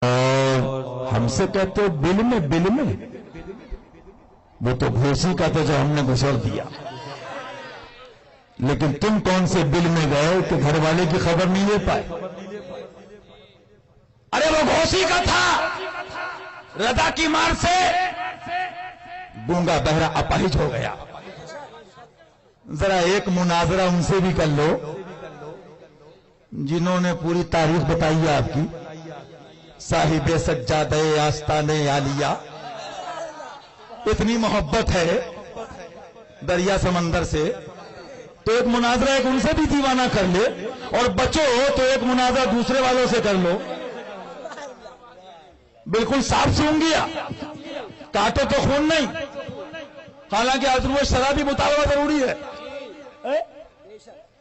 اور ہم سے کہتے ہو بل میں وہ تو گھوسی کا تھا جو ہم نے گزر دیا، لیکن تم کون سے بل میں گئے کہ گھر والے کی خبر نہیں لے پائے؟ ارے وہ گھوسی کا تھا، ردا کی مار سے گونگا بہرا اپاہج ہو گیا۔ ذرا ایک مناظرہ ان سے بھی کر لو جنہوں نے پوری تاریخ بتائی ہے آپ کی، صاحب سجادہ آستانِ عالیہ، اتنی محبت ہے دریا سمندر سے، تو ایک مناظرہ ایک ان سے بھی دیوانہ کر لے، اور بچو تو ایک مناظرہ دوسرے والوں سے کر لو، بالکل صاف سون گیا، کاٹو تو خون نہیں۔ حالانکہ حضرت شرابی مطالبہ ضروری ہے،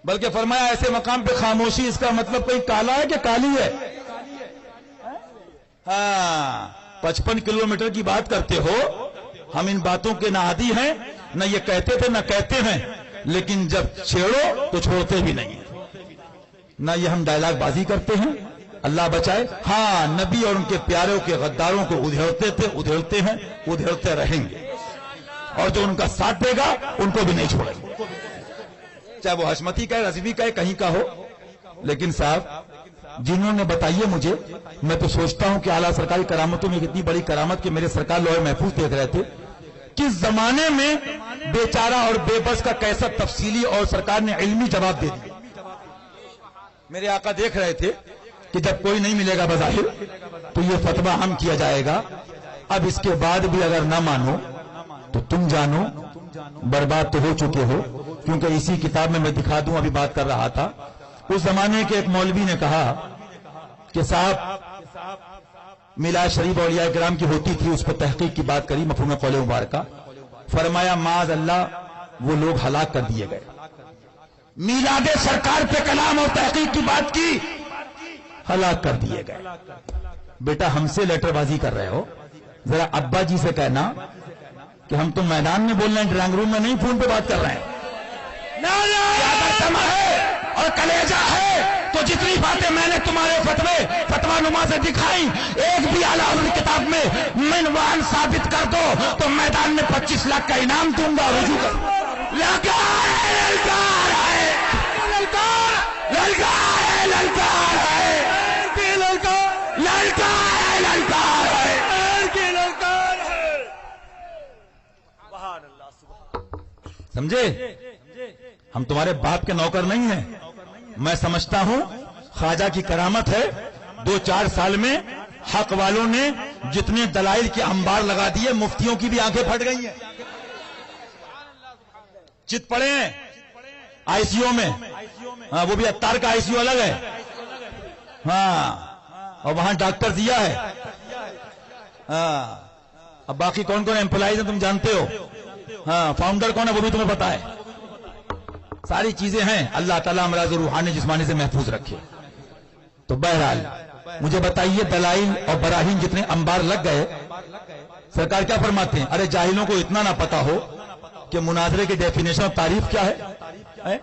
بلکہ فرمایا ایسے مقام پہ خاموشی اس کا مطلب کوئی کالا ہے کہ کالی ہے؟ ہاں 55 کلومیٹر کی بات کرتے ہو، ہم ان باتوں کے نہ عادی ہیں، نہ یہ کہتے تھے نہ کہتے ہیں، لیکن جب چھیڑو تو چھوڑتے بھی نہیں، نہ یہ ہم ڈائلاگ بازی کرتے ہیں، اللہ بچائے۔ ہاں نبی اور ان کے پیاروں کے غداروں کو ادھیڑتے تھے، ادھیڑتے ہیں، ادھیڑتے رہیں گے، اور جو ان کا ساتھ دے گا ان کو بھی نہیں چھوڑیں گے، چاہے وہ حشمتی کا ہے، رضوی کا ہے، کہیں کا ہو۔ لیکن صاحب جنہوں نے بتائیے مجھے، میں تو سوچتا ہوں کہ اعلیٰ سرکاری کرامتوں میں کتنی بڑی کرامت کہ میرے سرکار لوہے محفوظ دیکھ رہے تھے، کس زمانے میں بیچارہ اور بے بس کا کیسا تفصیلی اور سرکار نے علمی جواب دے دیا۔ میرے آقا دیکھ رہے تھے کہ جب کوئی نہیں ملے گا بظاہر تو یہ فتویٰ ہم کیا جائے گا، اب اس کے بعد بھی اگر نہ مانو تو تم جانو برباد تو ہو چکے ہو، کیونکہ اسی کتاب میں دکھا دوں، ابھی بات کر رہا تھا، اس زمانے کے ایک مولوی نے کہا کہ صاحب میلاد شریف اولیاء کرام کی ہوتی تھی، اس پر تحقیق کی بات کری، مفہوم قول مبارکہ، فرمایا معاذ اللہ وہ لوگ ہلاک کر دیے گئے۔ میلاد سرکار پہ کلام اور تحقیق کی بات کی، ہلاک کر دیے گئے۔ بیٹا ہم سے لیٹر بازی کر رہے ہو، ذرا ابا جی سے کہنا کہ ہم تو میدان میں بول رہے ہیں، ڈرائنگ روم میں نہیں، فون پہ بات کر رہے ہیں۔ اور کلیجہ ہے تو جتنی باتیں میں نے تمہارے فتویٰ نما سے دکھائی، ایک بھی اعلیٰ حضرت کتاب میں منوان ثابت کر دو تو میدان میں 25 لاکھ کا انعام دوں گا، رجوع کر للکار ہے، للکار ہے، للکار ہے، للکار ہے، للکار ہے، للکار ہے۔ سمجھے؟ ہم تمہارے باپ کے نوکر نہیں ہیں، میں سمجھتا ہوں خواجہ کی کرامت ہے، 2-4 سال میں حق والوں نے جتنے دلائل کے انبار لگا دیے، مفتیوں کی بھی آنکھیں پھٹ گئی ہیں، چت پڑے ہیں آئی سی یو میں، ہاں وہ بھی اتار کا آئی سی یو الگ ہے، ہاں اور وہاں ڈاکٹر دیا ہے، ہاں اب باقی کون کون امپلائیز ہیں تم جانتے ہو، ہاں فاؤنڈر کون ہے وہ بھی تمہیں پتا ہے، ساری چیزیں ہیں، اللہ تعالیٰ امراض روحانی جسمانی سے محفوظ رکھے۔ تو بہرحال مجھے بتائیے دلائل اور براہین جتنے انبار لگ گئے، سرکار کیا فرماتے ہیں؟ ارے جاہلوں کو اتنا نہ پتا ہو کہ مناظرے کی ڈیفینیشن اور تعریف کیا ہے؟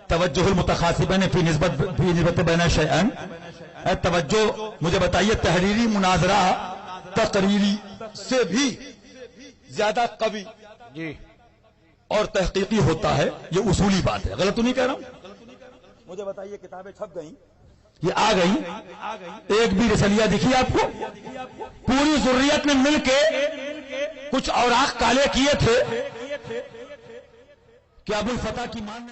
توجہ المتخاصبین فی نسبت بین شیئین، توجہ مجھے بتائیے تحریری مناظرہ تقریری سے بھی زیادہ قوی اور تحقیقی ہوتا ہے، یہ اصولی بات ہے، غلط تو نہیں کہہ رہا ہوں؟ مجھے بتائیے کتابیں چھپ گئیں، یہ آ گئی، ایک بھی رسلیہ دکھی آپ کو؟ پوری ذریت نے مل کے کچھ اوراق کالے کیے تھے کہ ابو الفتح کی مان